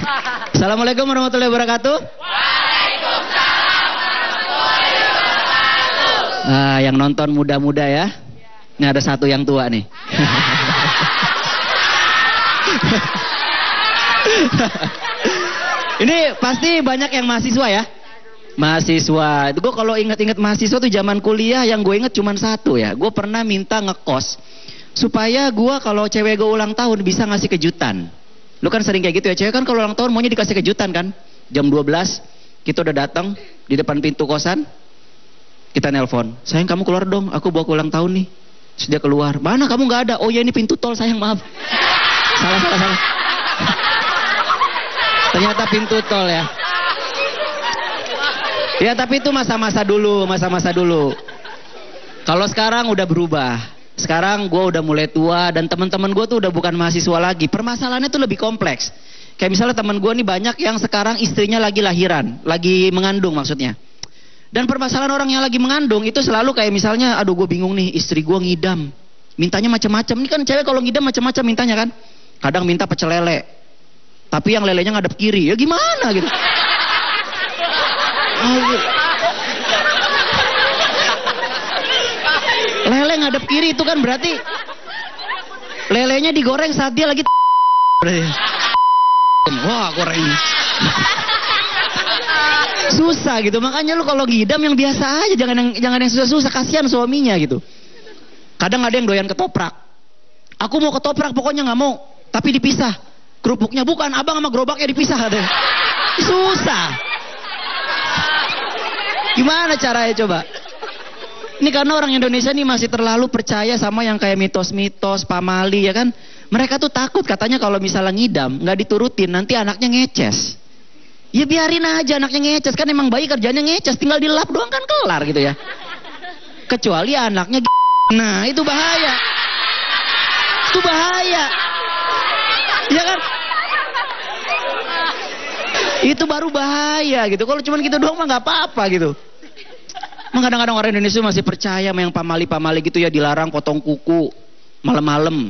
Assalamualaikum warahmatullahi wabarakatuh. Waalaikumsalam warahmatullahi wabarakatuh. Nah, yang nonton muda-muda ya. Ini ada satu yang tua nih. Ini pasti banyak yang mahasiswa ya. Mahasiswa. Gue kalau inget-inget mahasiswa tuh zaman kuliah yang gue inget cuma satu ya. Gue pernah minta ngekos supaya gue kalau cewek gue ulang tahun bisa ngasih kejutan. Lu kan sering kayak gitu ya, cewek kan kalau ulang tahun maunya dikasih kejutan kan. Jam 12 kita udah datang di depan pintu kosan. Kita nelpon, sayang kamu keluar dong, aku bawa ke ulang tahun nih. Terus dia keluar, mana kamu gak ada? Oh ya ini pintu tol sayang, maaf. Salah. Ternyata pintu tol ya. Ya tapi itu masa-masa dulu. Kalau sekarang udah berubah. Sekarang gue udah mulai tua dan teman-teman gue tuh udah bukan mahasiswa lagi. Permasalahannya tuh lebih kompleks. Kayak misalnya teman gue nih banyak yang sekarang istrinya lagi lahiran, lagi mengandung maksudnya. Dan permasalahan orang yang lagi mengandung itu selalu kayak misalnya, aduh gue bingung nih, istri gue ngidam, mintanya macam-macam. Ini kan cewek kalau ngidam macam-macam mintanya kan. Kadang minta pecel lele, tapi yang lelenya ngadep kiri, ya gimana gitu. Lele ngadep kiri itu kan berarti lelenya digoreng saat dia lagi. Wah goreng. Susah gitu, makanya lu kalau ngidam yang biasa aja, jangan yang susah-susah, kasihan suaminya gitu. Kadang ada yang doyan ketoprak. Aku mau ketoprak pokoknya nggak mau, tapi dipisah. Kerupuknya bukan, abang sama gerobaknya dipisah ada. Susah. Gimana caranya coba? Ini karena orang Indonesia nih masih terlalu percaya sama yang kayak mitos-mitos, pamali ya kan. Mereka tuh takut katanya kalau misalnya ngidam nggak diturutin nanti anaknya ngeces. Ya biarin aja anaknya ngeces, kan emang bayi kerjanya ngeces, tinggal dilap doang kan kelar gitu ya. Kecuali anaknya nah itu bahaya. Itu bahaya. Ya kan? Itu baru bahaya gitu. Kalau cuman gitu doang mah nggak apa-apa gitu. Kadang-kadang orang Indonesia masih percaya sama yang pamali-pamali gitu ya, dilarang potong kuku malam-malam.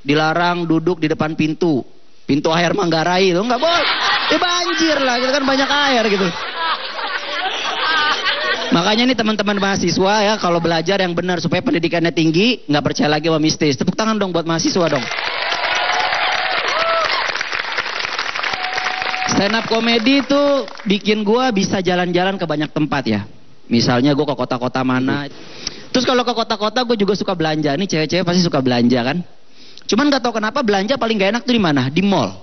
Dilarang duduk di depan pintu air Manggarai itu nggak boleh, banjir lah gitu kan, banyak air gitu. Makanya nih teman-teman mahasiswa ya, kalau belajar yang benar supaya pendidikannya tinggi, nggak percaya lagi sama mistis. Tepuk tangan dong buat mahasiswa dong. Stand up comedy itu bikin gua bisa jalan-jalan ke banyak tempat ya. Misalnya gua ke kota-kota mana. Terus kalau ke kota-kota gue juga suka belanja. Nih cewek-cewek pasti suka belanja kan. Cuman gak tahu kenapa belanja paling gak enak tuh di mana? Di mall.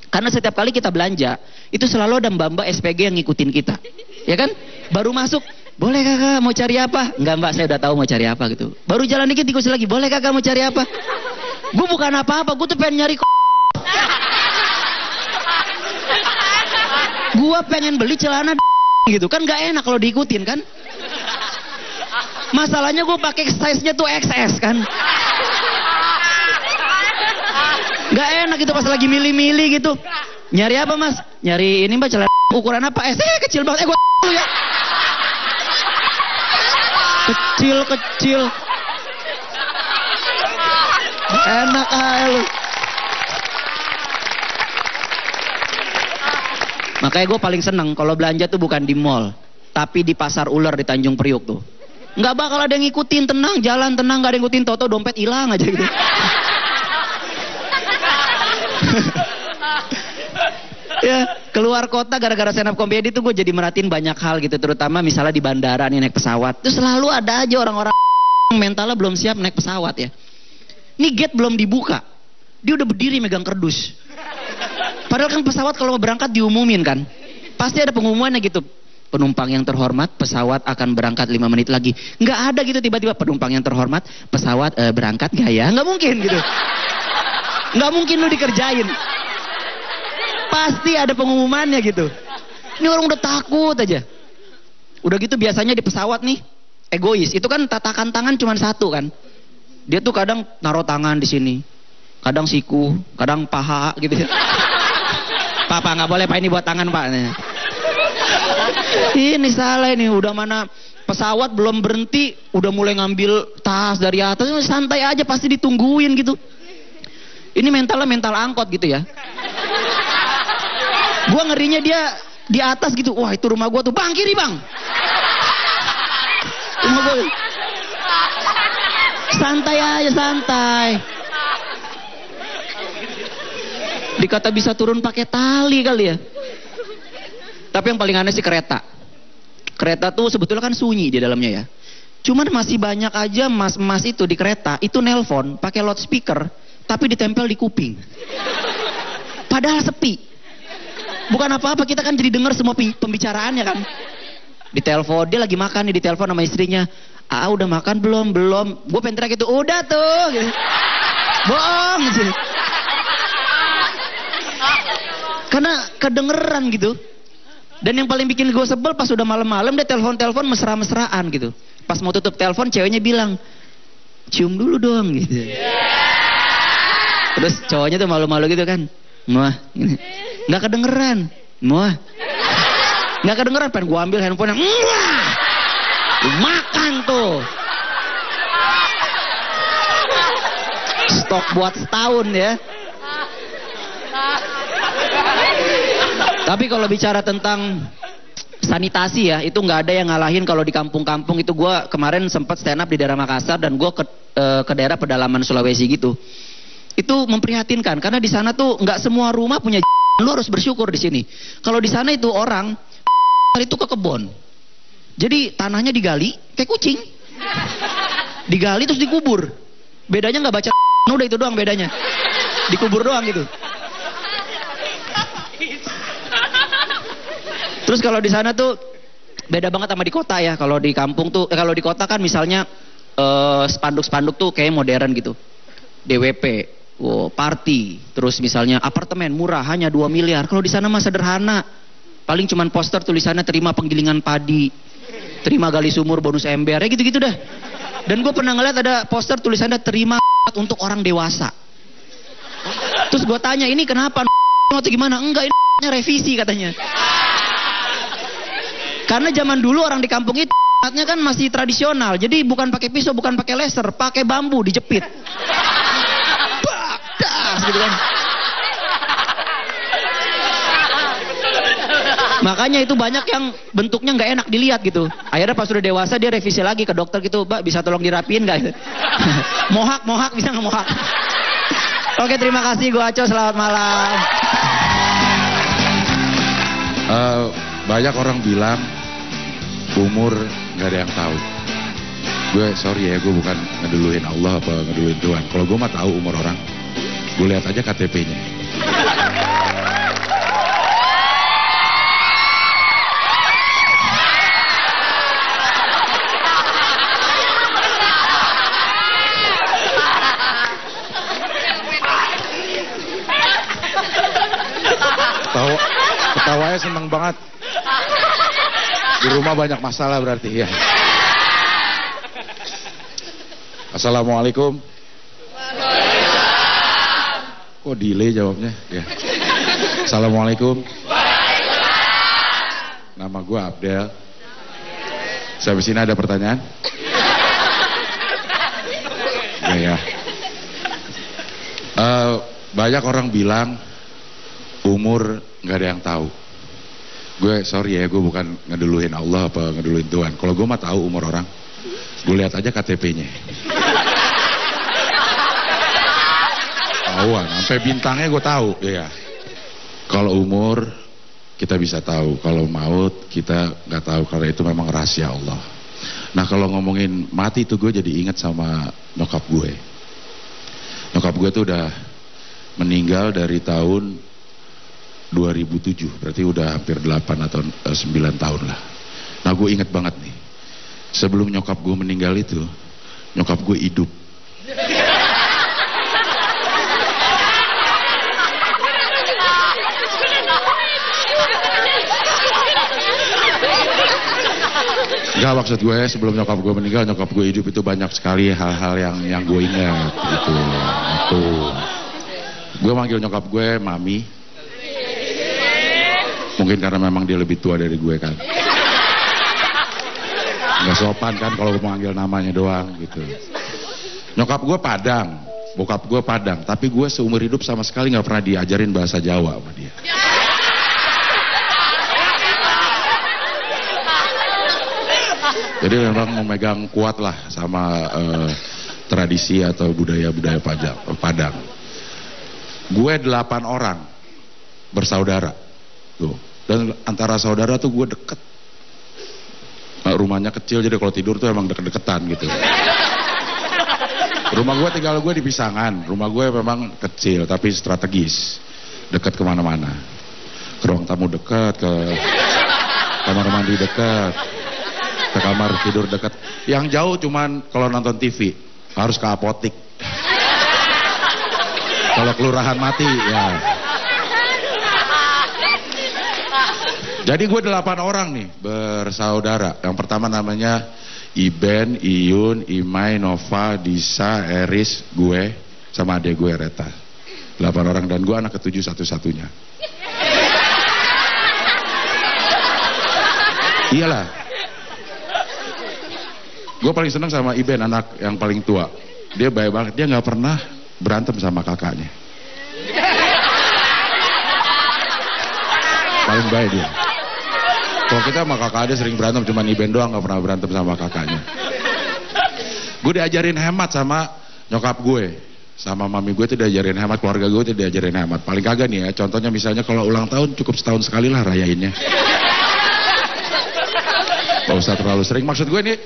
Karena setiap kali kita belanja, itu selalu ada mbak-mbak SPG yang ngikutin kita. Ya kan? Baru masuk, boleh kakak mau cari apa? Enggak mbak, saya udah tahu mau cari apa gitu. Baru jalan dikit dikusir lagi, boleh kakak mau cari apa? Gue bukan apa-apa, gue tuh pengen nyari gue pengen beli celana gitu kan, gak enak kalau diikutin kan. Masalahnya gue pakai size-nya tuh XS kan. Gak enak gitu pas lagi milih-milih gitu. Nyari apa mas? Nyari ini mbak, celana ukuran apa? Kecil banget. Gue dulu ya. Kecil. Enak aja lu. Makanya gue paling seneng kalau belanja tuh bukan di mall, tapi di pasar ular di Tanjung Priuk tuh. Nggak bakal ada yang ngikutin, tenang, jalan tenang, nggak ada yang ngikutin, toto dompet hilang aja gitu. Ya, keluar kota gara-gara stand up comedy tuh gue jadi merhatiin banyak hal gitu, terutama misalnya di bandara nih naik pesawat. Terus selalu ada aja orang-orang mentalnya belum siap naik pesawat ya. Ini gate belum dibuka, dia udah berdiri megang kerdus. Padahal kan pesawat kalau mau berangkat diumumin kan, pasti ada pengumumannya gitu. Penumpang yang terhormat, pesawat akan berangkat 5 menit lagi. Nggak ada gitu tiba-tiba, penumpang yang terhormat, pesawat berangkat gak ya? Nggak mungkin gitu. Nggak mungkin lu dikerjain. Pasti ada pengumumannya gitu. Ini orang udah takut aja. Udah gitu biasanya di pesawat nih, egois. Itu kan tatakan tangan cuma satu kan. Dia tuh kadang naruh tangan di sini. Kadang siku, kadang paha gitu. Pak, nggak boleh pak, ini buat tangan pak. Ini salah ini, udah mana pesawat belum berhenti, udah mulai ngambil tas dari atas, santai aja pasti ditungguin gitu. Ini mentalnya mental angkot gitu ya. Gua ngerinya dia di atas gitu. Wah, itu rumah gua tuh. Bang, kiri bang. Rumah gua. Santai aja, santai. Dikata bisa turun pakai tali kali ya. Tapi yang paling aneh sih kereta. Kereta tuh sebetulnya kan sunyi di dalamnya ya. Cuman masih banyak aja mas-mas itu di kereta itu nelpon pakai loudspeaker tapi ditempel di kuping. Padahal sepi. Bukan apa-apa, kita kan jadi dengar semua pembicaraannya kan. Ditelepon, dia lagi makan nih, ditelepon sama istrinya. Ah, udah makan belum? Belum. Gue pengen teriak gitu, udah tuh. Gitu. Bohong gitu. Karena kedengeran gitu. Dan yang paling bikin gue sebel pas udah malam-malam dia telepon-telepon mesra-mesraan gitu. Pas mau tutup telepon ceweknya bilang, cium dulu dong gitu. Terus cowoknya tuh malu-malu gitu kan. Muah, nggak kedengeran. Muah, nggak kedengeran. Pengen gue ambil handphone yang, makan tuh. Stok buat setahun ya. Tapi kalau bicara tentang sanitasi ya, itu nggak ada yang ngalahin kalau di kampung-kampung itu. Gue kemarin sempat stand up di daerah Makassar dan gue ke daerah pedalaman Sulawesi gitu. Itu memprihatinkan karena di sana tuh nggak semua rumah punya. Lu harus bersyukur di sini. Kalau di sana itu orang itu ke kebun. Jadi tanahnya digali kayak kucing. Digali terus dikubur. Bedanya nggak baca udah itu doang bedanya. Dikubur doang gitu. Terus kalau di sana tuh beda banget sama di kota ya. Kalau di kampung tuh, kalau di kota kan misalnya spanduk-spanduk tuh kayak modern gitu. DWP, party, terus misalnya apartemen murah hanya 2 miliar. Kalau di sana mah sederhana. Paling cuman poster tulisannya terima penggilingan padi, terima gali sumur bonus ember, ya gitu-gitu dah. Dan gue pernah ngeliat ada poster tulisannya terima untuk orang dewasa. Terus gue tanya, ini kenapa atau gimana? Enggak, ini revisi katanya. Karena zaman dulu orang di kampung itu kan masih tradisional. Jadi bukan pakai pisau, bukan pakai laser, pakai bambu dijepit. Bak, das gitu kan. Makanya itu banyak yang bentuknya nggak enak dilihat gitu. Akhirnya pas sudah dewasa dia revisi lagi ke dokter gitu, Mbak bisa tolong dirapiin nggak? Mohak bisa nggak mohak? Oke, terima kasih gua Aco, selamat malam. Banyak orang bilang umur nggak ada yang tahu. Gue sorry ya, gue bukan ngeduluin Allah apa ngeduluin Tuhan. Kalau gue mah tahu umur orang, gue lihat aja KTP-nya. Ketawanya seneng banget. Di rumah banyak masalah berarti ya. Assalamualaikum. Kok delay jawabnya? Ya. Assalamualaikum. Nama gue Abdel. Sampai sini ada pertanyaan? Ya. Banyak orang bilang umur nggak ada yang tahu. Gue sorry ya, gue bukan ngeduluin Allah apa ngeduluin Tuhan. Kalau gue mah tahu umur orang, gue lihat aja KTP-nya. Tahuan, sampai bintangnya gue tahu, ya. Kalau umur kita bisa tahu, kalau maut kita nggak tahu karena itu memang rahasia Allah. Nah kalau ngomongin mati itu gue jadi ingat sama nyokap gue. Nyokap gue tuh udah meninggal dari tahun 2007, berarti udah hampir 8 atau 9 tahun lah. Nah gue inget banget nih, sebelum nyokap gue meninggal itu, nyokap gue hidup. Enggak, maksud gue sebelum nyokap gue meninggal, nyokap gue hidup itu banyak sekali hal-hal yang gue ingat. Itu. Gue manggil nyokap gue Mami. Mungkin karena memang dia lebih tua dari gue kan. Gak sopan kan kalau gue manggil namanya doang gitu. Nyokap gue Padang, bokap gue Padang. Tapi gue seumur hidup sama sekali gak pernah diajarin bahasa Jawa sama dia. Jadi memang memegang kuat lah sama tradisi atau budaya-budaya Padang. Gue 8 orang bersaudara tuh, dan antara saudara tuh gue deket. Rumahnya kecil, jadi kalau tidur tuh emang deket-deketan gitu. Rumah gue tinggal gue di Pisangan. Rumah gue memang kecil tapi strategis, dekat kemana-mana. Ke ruang tamu dekat, ke kamar mandi dekat, ke kamar tidur dekat. Yang jauh cuman kalau nonton TV harus ke apotik. Kalau kelurahan mati ya. Jadi gue 8 orang nih bersaudara. Yang pertama namanya Iben, Iyun, Imai, Nova, Disa, Eris, gue sama adik gue Reta. 8 orang dan gue anak ke-7 satu-satunya. Iyalah. Gue paling seneng sama Iben, anak yang paling tua. Dia baik banget, dia gak pernah berantem sama kakaknya. Paling baik dia. Kalau kita sama kakak dia sering berantem, cuman Iben doang gak pernah berantem sama kakaknya. Gue diajarin hemat sama nyokap gue, sama mami gue tuh diajarin hemat, keluarga gue tuh diajarin hemat. Paling kagak nih ya, contohnya misalnya kalau ulang tahun cukup setahun sekali lah rayainnya. Gak usah terlalu sering. Maksud gue nih,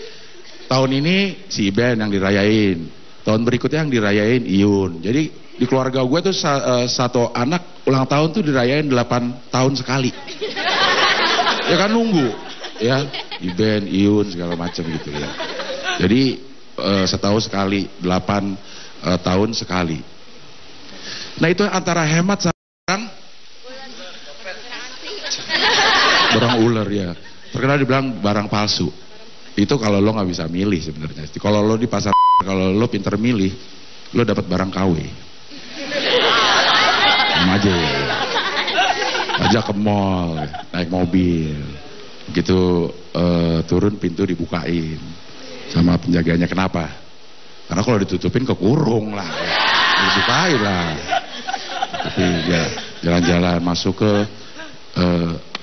tahun ini si Iben yang dirayain, tahun berikutnya yang dirayain Iyun. Jadi di keluarga gue tuh satu anak ulang tahun tuh dirayain 8 tahun sekali. Ya kan nunggu ya, Iben, Iyun segala macam gitu ya. Jadi setahun sekali, 8 tahun sekali. Nah itu antara hemat sama barang ular ya. Terkenal dibilang barang palsu. Itu kalau lo nggak bisa milih sebenarnya. Kalau lo di pasar, kalau lo pinter milih, lo dapat barang KW. Sama aja ya. Ajak ke mall, naik mobil, gitu turun pintu dibukain sama penjaganya. Kenapa? Karena kalau ditutupin kekurung lah, dibukain lah. Tapi ya jalan-jalan masuk ke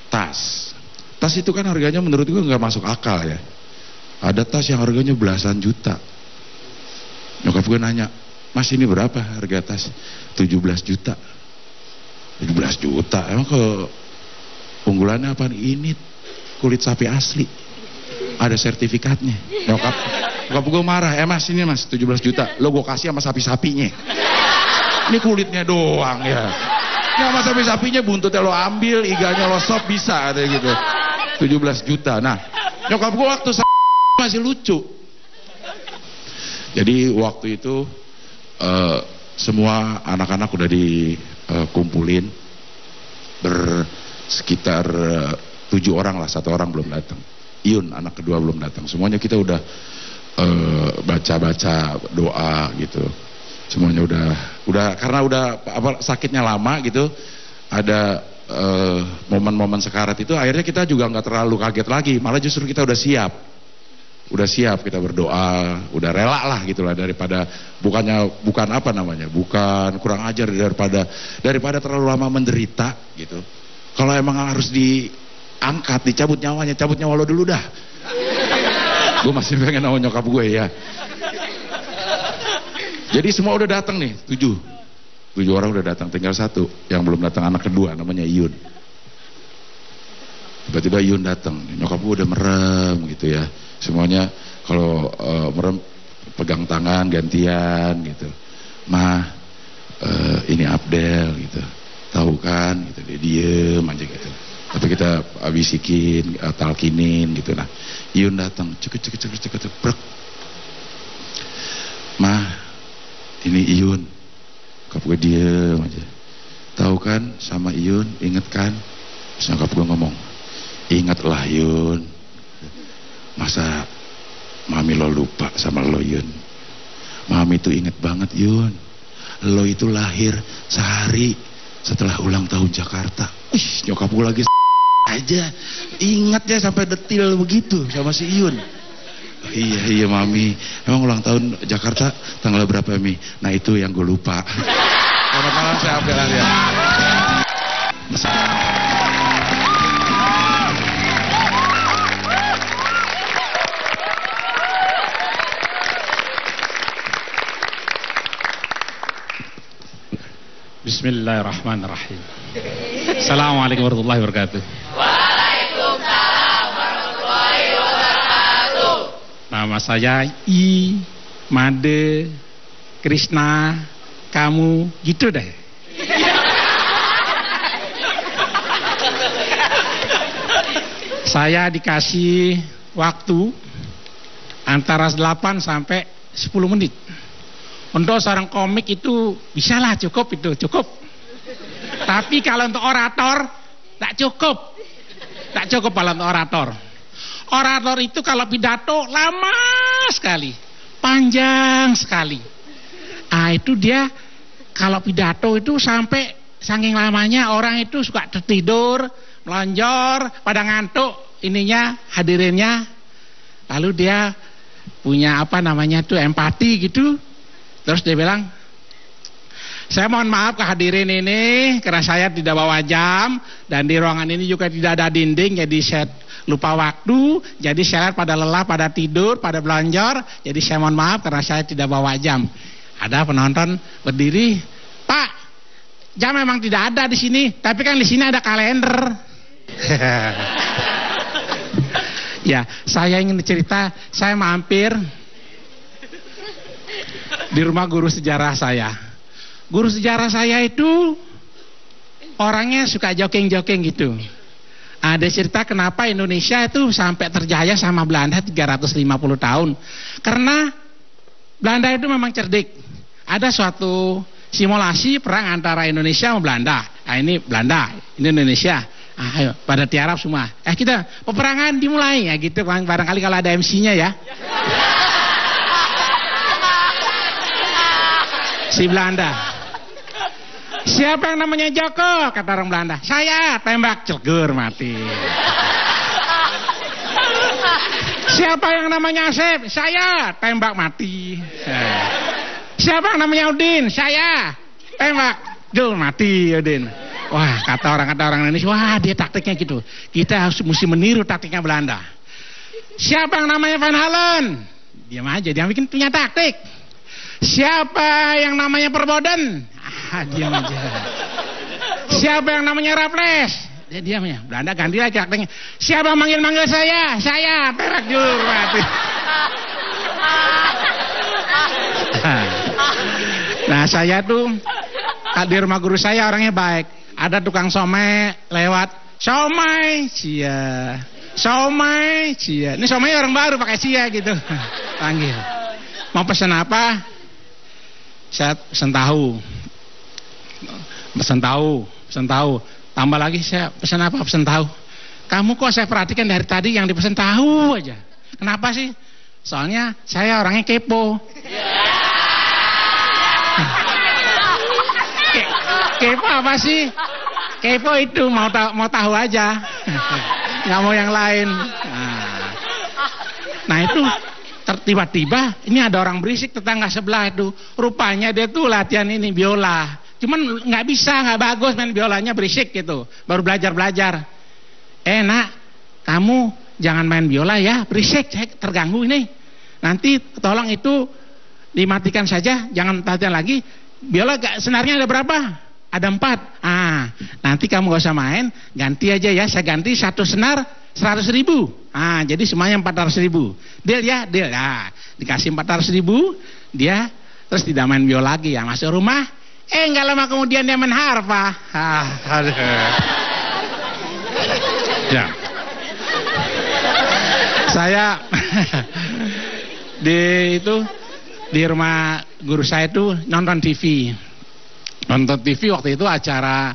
tas. Tas itu kan harganya menurut gue nggak masuk akal ya. Ada tas yang harganya belasan juta. Nyokap gue nanya, Mas ini berapa harga tas? 17 juta. 17 juta, emang keunggulannya apa? Ini kulit sapi asli, ada sertifikatnya. Nyokap gue marah, Mas ini Mas 17 juta, lo gue kasih sama sapi-sapinya. Ini kulitnya doang ya. Ini sama sapi-sapinya buntutnya lo ambil, iganya lo sop bisa, ada gitu. 17 juta. Nah, nyokap gue waktu masih lucu. Jadi waktu itu semua anak-anak udah dikumpulin bersekitar 7 orang lah, 1 orang belum datang. Iyun anak kedua belum datang. Semuanya kita udah baca-baca doa gitu. Semuanya udah karena udah sakitnya lama gitu. Ada momen-momen sekarat itu akhirnya kita juga nggak terlalu kaget lagi. Malah justru kita udah siap. Udah siap kita berdoa, udah rela lah gitulah, daripada bukan apa namanya, bukan kurang ajar, daripada terlalu lama menderita gitu. Kalau emang harus diangkat, dicabut nyawanya, cabut nyawa lo dulu dah. Gue masih pengen sama nyokap gue ya. Jadi semua udah datang nih, 7 orang udah datang, tinggal 1 yang belum datang, anak kedua namanya Iyun. Tiba-tiba Iyun datang, nyokap gue udah merem gitu ya. Semuanya kalau merem pegang tangan gantian gitu. Ini Abdel gitu. Tahu kan gitu, dia diem aja gitu. Tapi kita bisikin, talkinin gitu. Nah, Iyun datang, cek brek. Ini Iyun. Nyokap gue diem aja. Tahu kan sama Iyun, inget kan? Terus nyokap gue ngomong, ingatlah Yun. Masa mami lo lupa sama lo Yun? Mami tuh inget banget Yun. Lo itu lahir sehari setelah ulang tahun Jakarta. Nyokap gue lagi aja ingat ya sampai detil begitu sama si Yun. Oh, iya mami, emang ulang tahun Jakarta tanggal berapa Mi? Nah itu yang gue lupa. Selamat malam, saya Abdel Arya. Bismillahirrahmanirrahim. Assalamualaikum warahmatullahi wabarakatuh. Waalaikumsalam warahmatullahi wabarakatuh. Nama saya I Made Krishna, kamu gitu deh. Saya dikasih waktu antara 8 sampai 10 menit. Untuk seorang komik itu bisa lah, cukup itu, cukup. Tapi kalau untuk orator tak cukup. Tak cukup kalau untuk orator. Orator itu kalau pidato lama sekali, panjang sekali. Ah, itu dia kalau pidato itu sampai saking lamanya orang itu suka tertidur, melonjor, pada ngantuk ininya hadirinnya. Lalu dia punya apa namanya tuh empati gitu. Terus dia bilang, saya mohon maaf ke hadirin ini karena saya tidak bawa jam dan di ruangan ini juga tidak ada dinding, jadi saya lupa waktu, jadi saya pada lelah, pada tidur, pada belonjor, jadi saya mohon maaf karena saya tidak bawa jam. Ada penonton berdiri, Pak, jam memang tidak ada di sini, tapi kan di sini ada kalender. Ya, saya ingin cerita, saya mampir di rumah guru sejarah saya. Guru sejarah saya itu orangnya suka joking-joking gitu. Ada cerita kenapa Indonesia itu sampai terjaya sama Belanda 350 tahun. Karena Belanda itu memang cerdik. Ada suatu simulasi perang antara Indonesia sama Belanda. Nah, ini Belanda, ini Indonesia. Ayo pada tiarap semua. Kita peperangan dimulai ya gitu. Barangkali kalau ada MC-nya ya. Si Belanda, siapa yang namanya Joko? Kata orang Belanda. Saya, tembak, cegur, mati. Siapa yang namanya Asep? Saya, tembak, mati. Siapa yang namanya Udin? Saya, tembak, jul, mati Udin. Wah, kata orang Indonesia, wah dia taktiknya gitu. Kita harus mesti meniru taktiknya Belanda. Siapa yang namanya Van Halen? Diam aja, dia bikin punya taktik. Siapa yang namanya Perboden? Diam aja. Siapa yang namanya Raffles? Dia diam ya. Belanda ganti lagi taktiknya. Siapa manggil saya? Saya, perak jur, mati. Nah, saya tuh di rumah guru saya orangnya baik. Ada tukang somai lewat. Somai, cia. Somai, cia. Ini somai orang baru pakai cia gitu. Panggil. Mau pesan apa? Saya pesen tahu. Pesen tahu. Tambah lagi saya pesan apa? Pesen tahu. Kamu kok saya perhatikan dari tadi yang dipesan tahu aja. Kenapa sih? Soalnya saya orangnya kepo. Kepo apa sih? Kepo itu mau tahu aja. Nggak mau yang lain. Nah itu tiba-tiba ini ada orang berisik tetangga sebelah itu. Rupanya dia tuh latihan ini biola. Cuman nggak bisa, nggak bagus main biolanya, berisik gitu. Baru belajar. Nak, kamu jangan main biola ya, berisik, saya terganggu ini. Nanti tolong itu dimatikan saja, jangan latihan lagi. Biola senarnya ada berapa? Ada 4. Nanti kamu gak usah main, ganti aja ya. Saya ganti satu senar 100.000. Jadi semuanya 400.000. Deal ya, deal. Dikasih 400.000, dia terus tidak main biola lagi ya. Masuk rumah, nggak lama kemudian dia main harpa. Ya. Saya di rumah guru saya itu nonton TV. Nonton TV waktu itu acara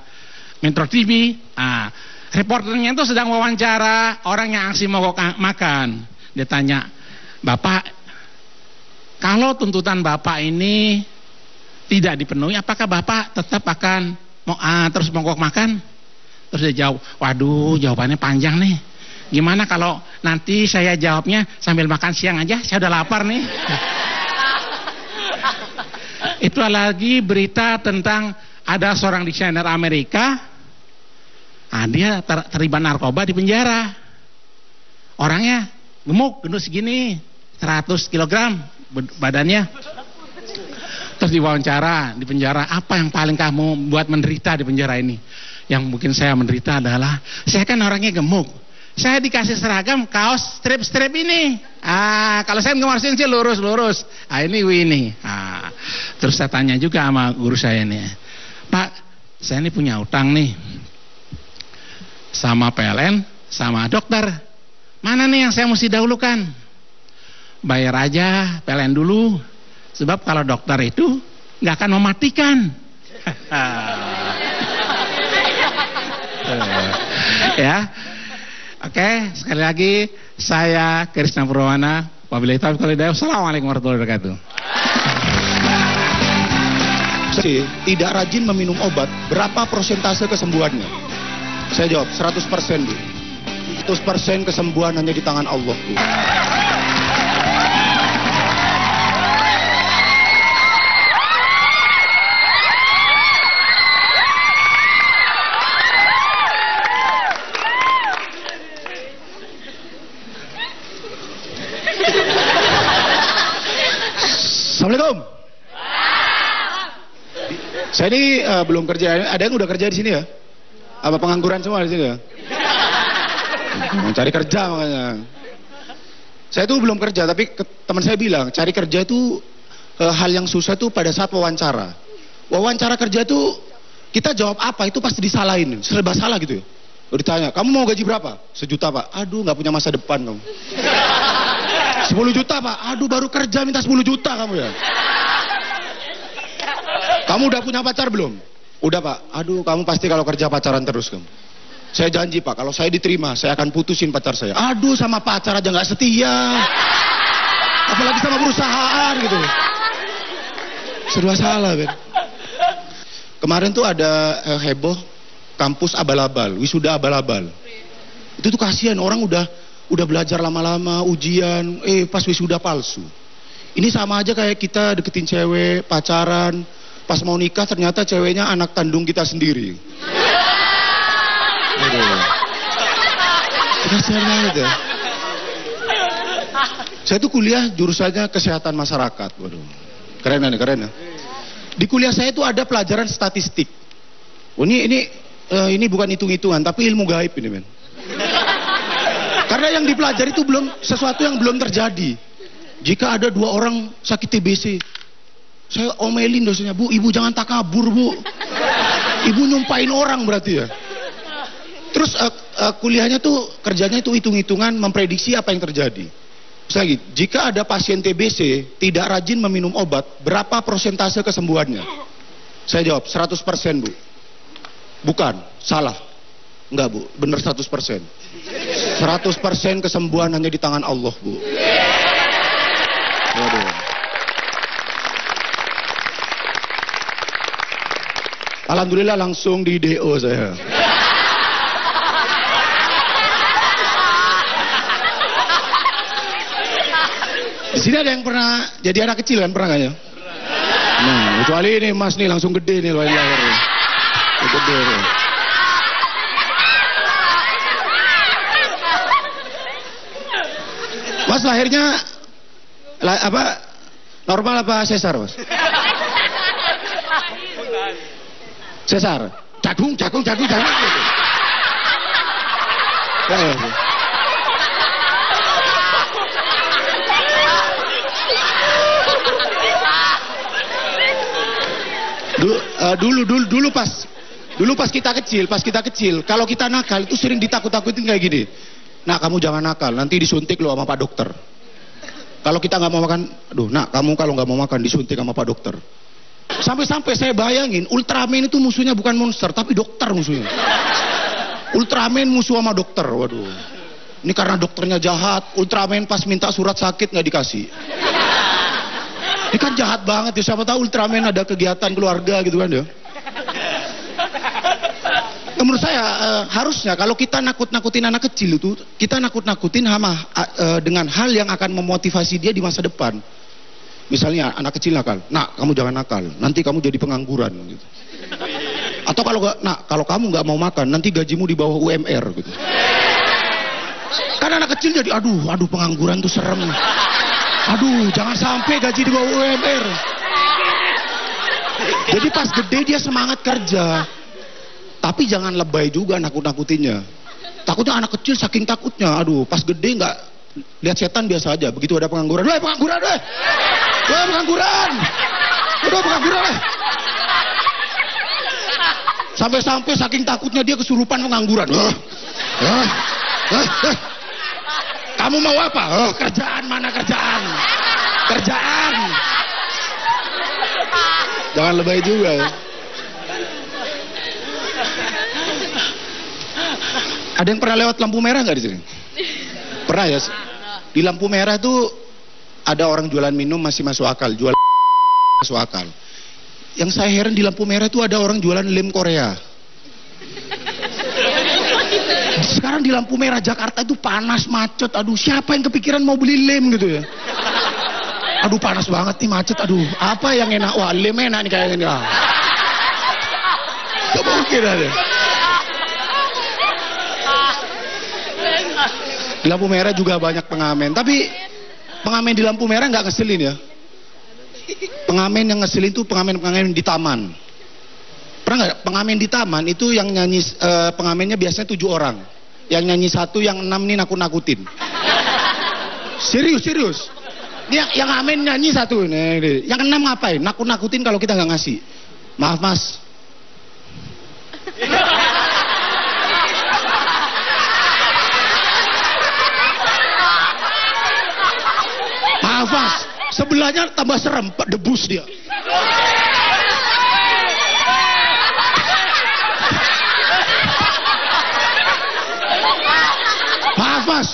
Metro TV. Reporternya itu sedang wawancara orang yang aksi mogok makan. Dia tanya, Bapak, kalau tuntutan Bapak ini tidak dipenuhi, apakah Bapak tetap akan terus mogok makan? Terus dia jawab, waduh jawabannya panjang nih. Gimana kalau nanti saya jawabnya sambil makan siang aja, saya udah lapar nih. Itu lagi berita tentang ada seorang desainer Amerika, dia terlibat narkoba di penjara. Orangnya gemuk, gendut segini, 100 kg badannya. Terus diwawancara di penjara, apa yang paling kamu buat menderita di penjara ini? Yang mungkin saya menderita adalah, saya kan orangnya gemuk. Saya dikasih seragam kaos strip-strip ini. Kalau saya nggak masukin sih lurus-lurus. Ini Winnie. Terus saya tanya juga sama guru saya nih, Pak, saya ini punya utang nih sama PLN, sama dokter. Mana nih yang saya mesti dahulukan? Bayar aja PLN dulu. Sebab kalau dokter itu nggak akan mematikan. Ya, oke, sekali lagi saya Krisna Purwana. Wabillahi taufiq wal hidayah. Assalamualaikum warahmatullahi wabarakatuh. Tidak rajin meminum obat, berapa persentase kesembuhannya? Saya jawab 100%, Bu. 100% kesembuhan hanya di tangan Allah, Bu. Assalamualaikum. Saya ini belum kerja. Ada yang udah kerja di sini ya? Apa pengangguran semua di sini ya? Cari kerja makanya. Saya tuh belum kerja, tapi teman saya bilang cari kerja itu hal yang susah tuh pada saat wawancara. Wawancara kerja tuh kita jawab apa itu pasti disalahin, serba salah gitu ya. Lalu ditanya, kamu mau gaji berapa? 1 juta, Pak. Aduh, nggak punya masa depan kamu. 10 juta, Pak. Aduh, baru kerja minta 10 juta kamu ya. Kamu udah punya pacar belum? Udah, Pak. Aduh, kamu pasti kalau kerja pacaran terus kamu. Saya janji, Pak, kalau saya diterima, saya akan putusin pacar saya. Aduh, sama pacar aja nggak setia. Apalagi sama perusahaan gitu. Serba salah, Ben. Kemarin tuh ada heboh kampus abal-abal, wisuda abal-abal. Itu tuh kasihan, orang udah belajar lama-lama, ujian, pas wisuda palsu. Ini sama aja kayak kita deketin cewek, pacaran, pas mau nikah ternyata ceweknya anak kandung kita sendiri. Aduh. Kasihan banget ya. Saya tuh kuliah jurusannya kesehatan masyarakat. Waduh. Keren nih, keren ya. Di kuliah saya tuh ada pelajaran statistik. Oh, ini bukan hitung-hitungan, tapi ilmu gaib ini, men. Karena yang dipelajari itu sesuatu yang belum terjadi. Jika ada 2 orang sakit TBC, saya omelin dosennya, Bu, ibu jangan takabur, Bu. Ibu nyumpain orang berarti ya. Terus kuliahnya tuh, kerjanya itu hitung-hitungan, memprediksi apa yang terjadi. Lagi, jika ada pasien TBC tidak rajin meminum obat, berapa persentase kesembuhannya? Saya jawab 100%, Bu. Bukan, salah. Enggak, Bu, benar 100%. 100% kesembuhan hanya di tangan Allah, Bu. Waduh. Alhamdulillah langsung di DO saya. Di sini ada yang pernah jadi anak kecil kan, pernah nggak ya? Nah, kecuali ini Mas nih langsung gede nih lahir. Gede. Mas lahirnya apa? Normal apa sesar, Mas? Sesar. Jagung. Dulu pas kita kecil, kalau kita nakal itu sering ditakut-takutin kayak gini. Nak, kamu jangan nakal, nanti disuntik lo sama Pak Dokter. Kalau kita nggak mau makan, aduh, nak, kamu kalau nggak mau makan disuntik sama Pak Dokter. Sampai saya bayangin, Ultraman itu musuhnya bukan monster, tapi dokter musuhnya. Ultraman musuh sama dokter, waduh. Ini karena dokternya jahat, Ultraman pas minta surat sakit nggak dikasih. Ini kan jahat banget ya, siapa tahu Ultraman ada kegiatan keluarga gitu kan ya. Menurut saya harusnya kalau kita nakut-nakutin anak kecil itu, kita nakut-nakutin dengan hal yang akan memotivasi dia di masa depan. Misalnya anak kecil nakal, nak kamu jangan nakal, nanti kamu jadi pengangguran gitu. Atau kalau kamu nggak mau makan, nanti gajimu di bawah UMR gitu. Kan anak kecil jadi aduh pengangguran tuh serem. Aduh, jangan sampai gaji di bawah UMR. Jadi pas gede dia semangat kerja. Tapi jangan lebay juga nakut-nakutinnya. Takutnya anak kecil saking takutnya, aduh pas gede nggak lihat setan biasa aja. Begitu ada pengangguran, weh pengangguran, weh pengangguran, udah pengangguran weh. Sampai-sampai saking takutnya dia kesurupan pengangguran. Kamu mau apa? Kerjaan, mana kerjaan? Kerjaan. Jangan lebay juga ya. Ada yang pernah lewat lampu merah nggak di sini? Pernah ya? Di lampu merah tuh ada orang jualan minum masih masuk akal, jual masuk akal. Yang saya heran di lampu merah tuh ada orang jualan lem Korea. Sekarang di lampu merah Jakarta itu panas, macet. Aduh, siapa yang kepikiran mau beli lem gitu ya? Aduh, panas banget nih, macet. Aduh, apa yang enak? Wah, lem enak nih kayaknya. Gak mungkin ada. Di lampu merah juga banyak pengamen. Tapi pengamen di lampu merah nggak ngeselin ya. Pengamen yang ngeselin itu pengamen-pengamen di taman. Pernah nggak? Pengamen di taman itu yang nyanyi, pengamennya biasanya 7 orang. Yang nyanyi 1, yang 6 nih nakut-nakutin. Serius. Yang amen nyanyi 1 nih. Yang 6 ngapain? Nakut-nakutin kalau kita nggak ngasih. Maaf mas. Maaf mas, sebelahnya tambah serem, debus dia. Maaf mas,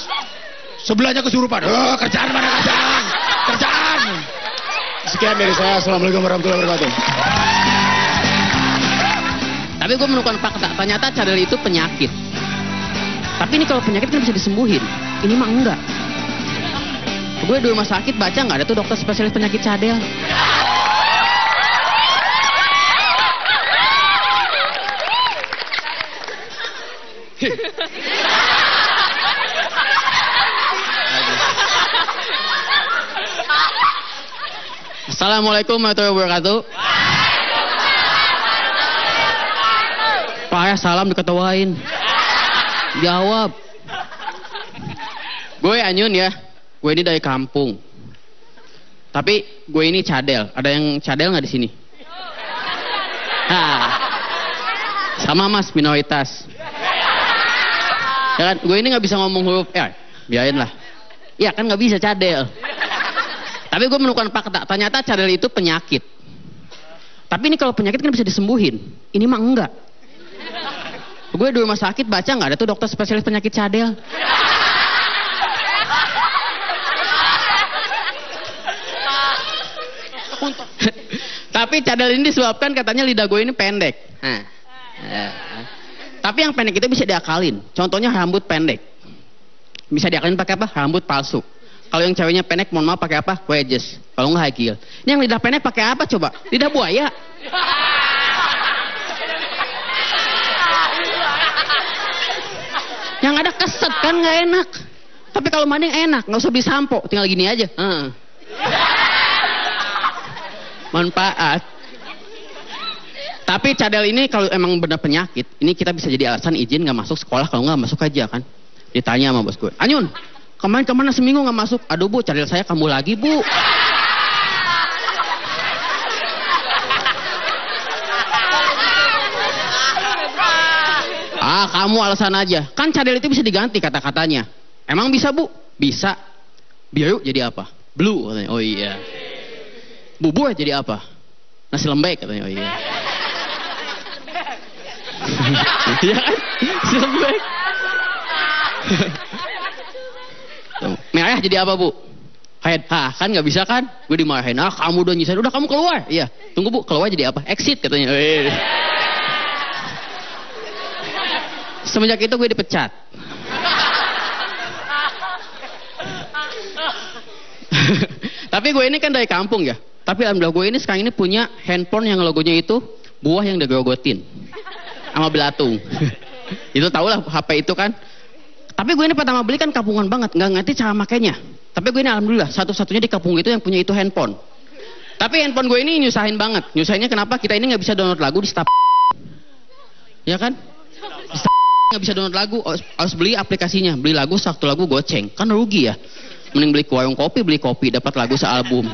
sebelahnya kesurupan. Kerjaan mana kerjaan? Kerjaan. Sekian dari saya, assalamualaikum warahmatullahi wabarakatuh. Tapi gue menemukan fakta, ternyata cadel itu penyakit. Tapi ini kalau penyakit kan bisa disembuhin. Ini mah enggak. Gue di rumah sakit baca nggak ada tuh dokter spesialis penyakit cadel. Assalamualaikum warahmatullahi wabarakatuh. Pak, salam diketawain. Jawab. Gue Anyun ya. Gue ini dari kampung. Tapi gue ini cadel. Ada yang cadel nggak di sini? Sama mas, minoritas. Ya kan? Gue ini nggak bisa ngomong huruf R. Biarin lah. Ya kan nggak bisa cadel. Tapi gue menemukan fakta. Ternyata cadel itu penyakit. Tapi ini kalau penyakit kan bisa disembuhin. Ini mah enggak. Gue di rumah sakit baca nggak ada tuh dokter spesialis penyakit cadel. Tapi cadel ini disebabkan katanya lidah gue ini pendek. Tapi yang pendek itu bisa diakalin. Contohnya rambut pendek. Bisa diakalin pakai apa? Rambut palsu. Kalau yang ceweknya pendek, mohon maaf pakai apa? Wedges. Kalau nggak high heel. Ini yang lidah pendek pakai apa coba? Lidah buaya. Yang ada keset kan nggak enak. Tapi kalau mandi enak, nggak usah beli sampo, tinggal gini aja. Manfaat. Tapi cadel ini kalau emang benar penyakit, ini kita bisa jadi alasan izin nggak masuk sekolah, kalau nggak masuk aja kan. Ditanya sama bos gue, Anyun, kemana seminggu nggak masuk? Aduh bu, cadel saya kambuh lagi bu. Kamu alasan aja. Kan cadel itu bisa diganti kata-katanya. Emang bisa bu? Bisa. Biru jadi apa? Blue katanya. Oh iya. Bubur jadi apa? Nasi lembek katanya. Oh iya. Iya kan? Nasi lembek. Merah jadi apa bu? Head. Kan nggak bisa kan? Gue dimarahin. Kamu udah nyisain. Udah kamu keluar. Iya. Tunggu bu, keluar jadi apa? Exit katanya. Semenjak itu gue dipecat. Tapi gue ini kan dari kampung ya. Tapi alhamdulillah gue ini sekarang ini punya handphone yang logonya itu buah yang digerogotin sama belatung. Itu tau lah HP itu kan. Tapi gue ini pertama beli kan kampungan banget, nggak ngerti cara makainya. Tapi gue ini alhamdulillah satu-satunya di kampung itu yang punya itu handphone. Tapi handphone gue ini nyusahin banget. Nyusahinnya kenapa? Kita ini nggak bisa download lagu di Stap. Ya kan? Di Stap nggak bisa download lagu, harus beli aplikasinya. Beli lagu, satu lagu goceng. Kan rugi ya. Mending beli ke warung kopi, beli kopi, dapat lagu sealbum.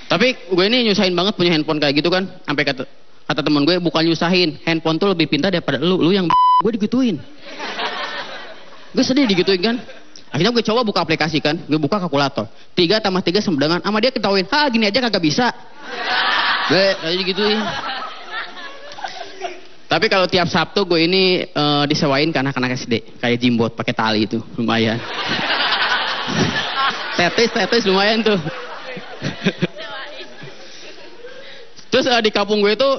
Tapi gue ini nyusahin banget punya handphone kayak gitu kan. Sampai kata temen gue, bukan nyusahin. Handphone tuh lebih pintar daripada lu yang gue digituin. Gue sedih digituin kan. Akhirnya gue coba buka aplikasi kan, gue buka kalkulator. 3 tambah 3 sama dengan, sama dia ketahuin, gini aja kagak bisa. Gue kayak gituin. Tapi kalau tiap Sabtu gue ini disewain ke anak-anak SD, kayak jimbot pakai tali itu, lumayan. Tetis lumayan tuh. Terus di kampung gue itu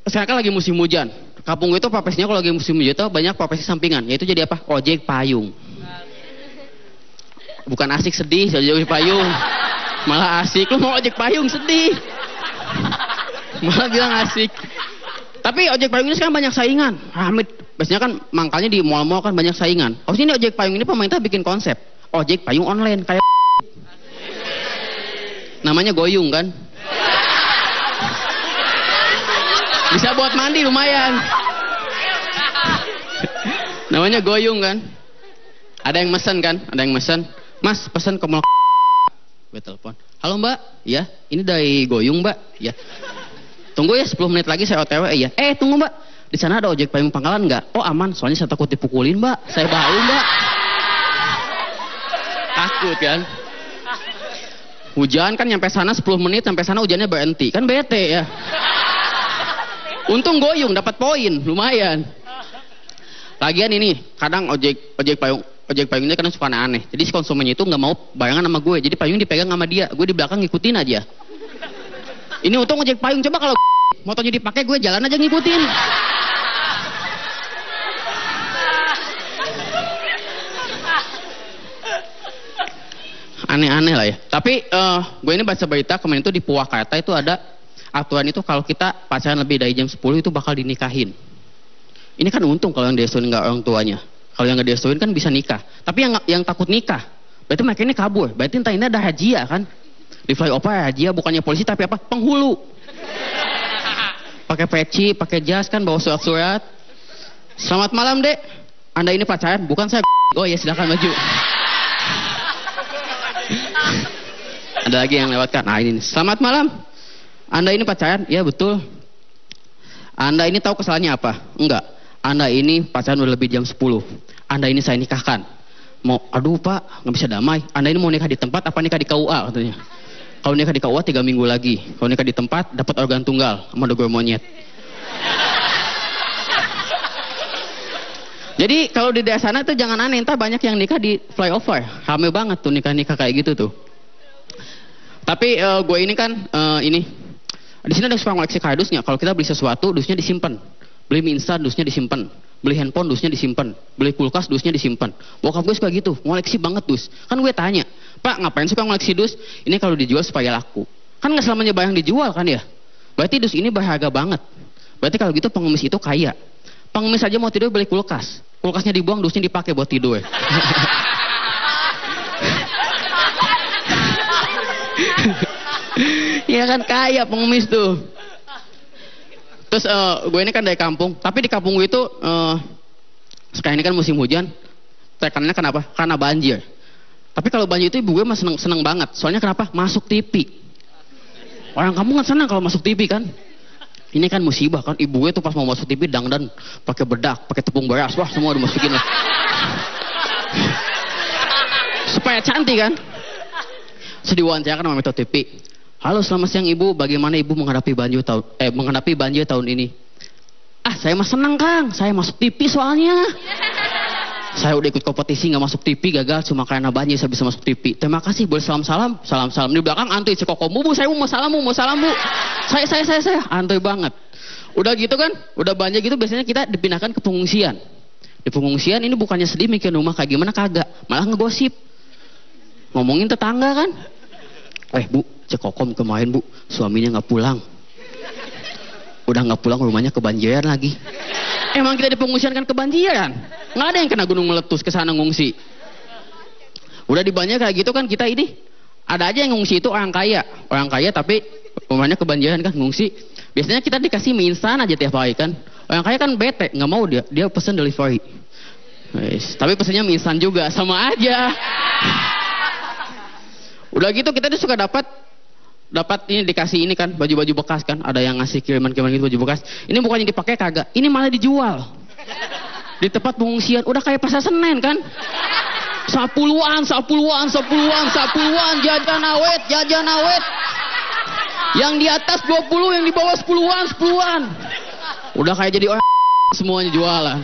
sekarang kan lagi musim hujan. Kampung gue itu profesinya kalau lagi musim hujan itu banyak profesi sampingan, yaitu jadi apa? Ojek payung. Bukan asik sedih, ojek payung. Malah asik, lu mau ojek payung sedih. Malah bilang asik. Tapi ojek payung ini sekarang banyak saingan. Ramit. Biasanya kan mangkalnya di mall-mall kan banyak saingan. Harusnya ini ojek payung ini pemerintah bikin konsep. Ojek payung online kayak namanya Goyung kan. Bisa buat mandi lumayan. Namanya Goyung kan. Ada yang mesen kan? Ada yang mesen. Mas, pesan ke mall. Gue telepon. Halo Mbak, ya, ini dari Goyung Mbak, ya. Tunggu ya 10 menit lagi saya OTW, ya. Tunggu Mbak, di sana ada ojek payung Pangkalan nggak? Oh aman, soalnya saya takut dipukulin Mbak. Saya bau Mbak. Takut kan? Hujan kan nyampe sana 10 menit, sampai sana hujannya berhenti. Kan bete ya. Untung Goyung dapat poin, lumayan. Lagian ini, kadang ojek payungnya kadang suka aneh. Jadi si konsumennya itu nggak mau bayangan sama gue. Jadi payung dipegang sama dia. Gue di belakang ngikutin aja. Ini untung ojek payung. Coba kalau motornya dipakai, gue jalan aja ngikutin. Aneh-aneh lah ya. Tapi gue ini baca berita kemarin itu di Purwakarta itu ada aturan itu kalau kita pacaran lebih dari jam 10 itu bakal dinikahin. Ini kan untung kalau yang direstuin nggak orang tuanya. Kalau yang nggak direstuin kan bisa nikah. Tapi yang takut nikah, berarti mereka ini kabur. Berarti entah ini ada hajia kan? Di flyover hajia bukannya polisi tapi apa? Penghulu. Pakai peci, pakai jas kan, bawa surat-surat. Selamat malam Dek. Anda ini pacaran? Bukan saya. Oh ya silakan maju. Ada lagi yang lewatkan. Nah ini. Selamat malam. Anda ini pacaran? Ya betul. Anda ini tahu kesalahannya apa? Enggak. Anda ini pacaran udah lebih jam 10. Anda ini saya nikahkan. Mau, aduh Pak, nggak bisa damai. Anda ini mau nikah di tempat apa nikah di KUA katanya. Kalau nikah di KUA 3 minggu lagi. Kalau nikah di tempat dapat organ tunggal sama dogor monyet. Jadi kalau di daerah sana tuh jangan aneh, entar banyak yang nikah di flyover. Rame banget tuh nikah-nikah kayak gitu tuh. Tapi gue ini kan ini di sini ada yang suka ngoleksi kardusnya. Kalau kita beli sesuatu, dusnya disimpan. Beli mie instan, dusnya disimpan. Beli handphone, dusnya disimpan. Beli kulkas, dusnya disimpan. Bokap gue suka gitu, ngoleksi banget dus. Kan gue tanya, Pak ngapain suka ngoleksi dus? Ini kalau dijual supaya laku. Kan nggak selamanya barang dijual kan ya? Berarti dus ini berharga banget. Berarti kalau gitu pengemis itu kaya. Pengemis aja mau tidur beli kulkas. Kulkasnya dibuang, dusnya dipakai buat tidur. Iya kan kaya pengemis tuh. Terus gue ini kan dari kampung, tapi di kampung gue itu sekarang ini kan musim hujan. Tekanannya kenapa? Karena banjir. Tapi kalau banjir itu ibu gue mah seneng banget. Soalnya kenapa? Masuk TV. Orang kampung kan senang kalau masuk TV kan. Ini kan musibah kan. Ibu gue tuh pas mau masuk TV dangdan, pakai bedak, pakai tepung beras, wah semua dimasukin lah. Supaya cantik kan. Sedih wawancara sama Metro TV. Halo selamat siang ibu, bagaimana ibu menghadapi banjir tahun ini? Saya mah senang Kang, saya masuk TV soalnya. Saya udah ikut kompetisi nggak masuk TV gagal, cuma karena banjir saya bisa masuk TV. Terima kasih, boleh salam di belakang antri Cikoko, bu saya mau salam bu, saya antri banget. Udah gitu kan, udah banjir gitu biasanya kita dipindahkan ke pengungsian. Di pengungsian ini bukannya sedih mikir rumah kayak gimana kagak, malah ngegosip, ngomongin tetangga kan. Bu, Cekokom kemarin bu, suaminya nggak pulang. Udah nggak pulang rumahnya kebanjiran lagi. Emang kita di pengungsian kan kebanjiran? Nggak ada yang kena gunung meletus ke sana ngungsi. Udah di banjir kayak gitu kan kita ini Ada aja yang ngungsi itu orang kaya tapi umpamanya kebanjiran kan ngungsi. Biasanya kita dikasih mie instan aja tiap hari kan. Orang kaya kan bete, nggak mau dia pesen delivery. Tapi pesennya mie instan juga, sama aja. Udah gitu kita tuh suka dapat ini dikasih ini kan baju-baju bekas kan, ada yang ngasih kiriman gitu baju bekas. Ini bukannya dipakai kagak, ini malah dijual di tempat pengungsian. Udah kayak pasar Senen kan. Sepuluhan, jajan awet. Yang di atas 20, yang di bawah 10-an. Udah kayak jadi orang semuanya jualan.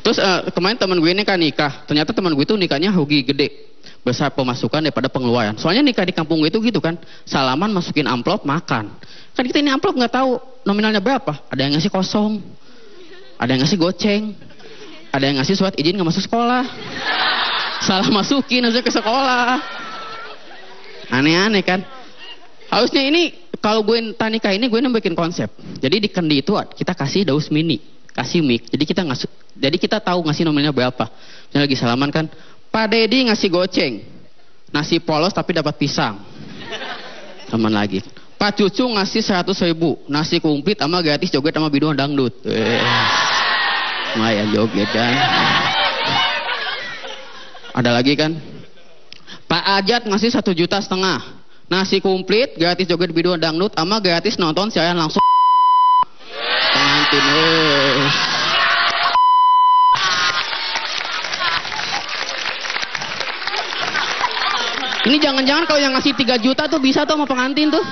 Terus kemarin teman gue ini kan nikah. Ternyata teman gue itu nikahnya rugi gede. Besar pemasukan daripada pengeluaran. Soalnya nikah di kampung gue itu gitu kan. Salaman masukin amplop makan. Kan kita ini amplop nggak tahu nominalnya berapa. Ada yang ngasih kosong. Ada yang ngasih goceng. Ada yang ngasih surat izin nggak masuk sekolah. Salah masukin aja ke sekolah. Aneh-aneh kan. Harusnya ini kalau gue nikah ini gue bikin konsep. Jadi di kendi itu kita kasih daus mini, kasih mic. Jadi kita tahu ngasih nominalnya berapa. Misalnya lagi salaman kan, Pak Dedi ngasih goceng, nasi polos tapi dapat pisang. Teman lagi. Pak Cucu ngasih 100.000, nasi kumplit sama gratis joget sama biduan dangdut. Lumayan joget kan. Ada lagi kan. Pak Ajat ngasih 1,5 juta. Nasi kumplit, gratis joget biduan dangdut, sama gratis nonton siaran langsung. Pengantin. Ini jangan-jangan kalau yang ngasih 3 juta tuh bisa tuh sama pengantin tuh.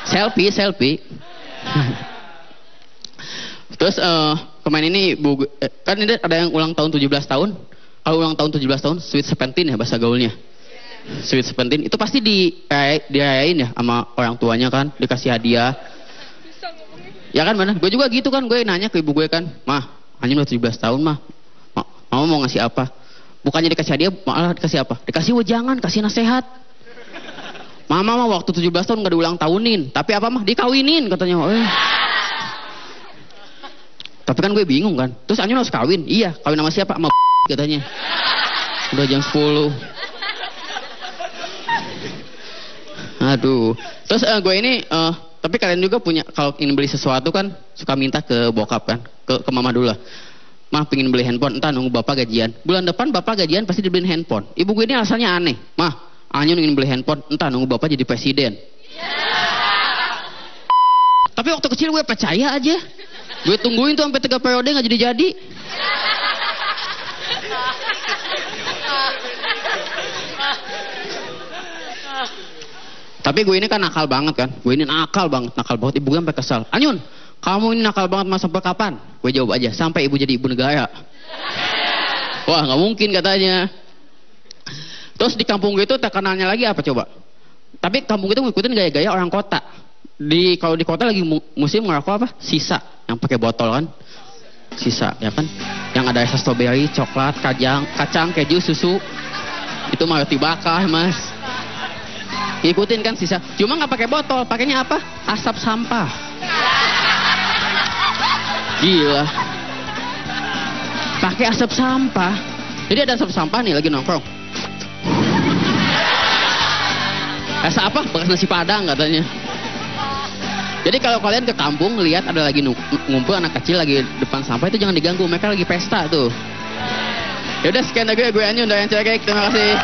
Selfie. Terus kemarin ini kan ini ada yang ulang tahun 17 tahun. Kalau ulang tahun 17 tahun, Sweet 17 ya bahasa gaulnya. Sweet 17 itu pasti dirayain ya sama orang tuanya kan, dikasih hadiah. Ya kan benar. Gue juga gitu kan, gue nanya ke ibu gue kan, "Mah, Anjing udah 17 tahun mah. Mama mau ngasih apa?" Bukannya dikasih hadiah, malah dikasih apa? Dikasih wejangan, kasih nasihat. Mama mah waktu 17 tahun gak diulang tahunin, tapi apa mah dikawinin katanya. Tapi kan gue bingung kan. Terus Anjing harus kawin? Iya, kawin sama siapa? Sama katanya. Udah jam 10. Aduh. Terus gue ini tapi kalian juga punya, kalau ingin beli sesuatu kan suka minta ke bokap kan, ke mama dulu lah. Mah pengen beli handphone, entah nunggu bapak gajian. Bulan depan bapak gajian pasti dibeliin handphone. Ibu gue ini alasannya aneh. Mah, Anyun ingin beli handphone, entah nunggu bapak jadi presiden. Tapi waktu kecil gue percaya aja. Gue tungguin tuh sampai 3 periode nggak jadi-jadi. Tapi gue ini kan nakal banget kan. Gue ini nakal banget. Ibu gue sampai kesal. Anyun, kamu ini nakal banget mas sampai kapan? Gue jawab aja, sampai ibu jadi ibu negara. Wah nggak mungkin katanya. Terus di kampung gue itu terkenalnya lagi apa coba? Tapi kampung gue itu ngikutin gaya-gaya orang kota. Kalau di kota lagi musim ngerokok apa? Sisa, yang pakai botol kan? Sisa, ya kan? Yang ada rasa strawberry, coklat, kacang, keju, susu. Itu mah roti bakar mas. Ngikutin kan sisa. Cuma nggak pakai botol, pakainya apa? Asap sampah. Gila. Pakai asap sampah. Jadi ada asap sampah nih lagi nongkrong. Rasa apa? Bekas nasi padang katanya. Jadi kalau kalian ke kampung lihat ada lagi ngumpul anak kecil lagi depan sampah, itu jangan diganggu, mereka lagi pesta tuh. Yaudah sekian lagi gue Anyun dan yang cekek. Terima kasih.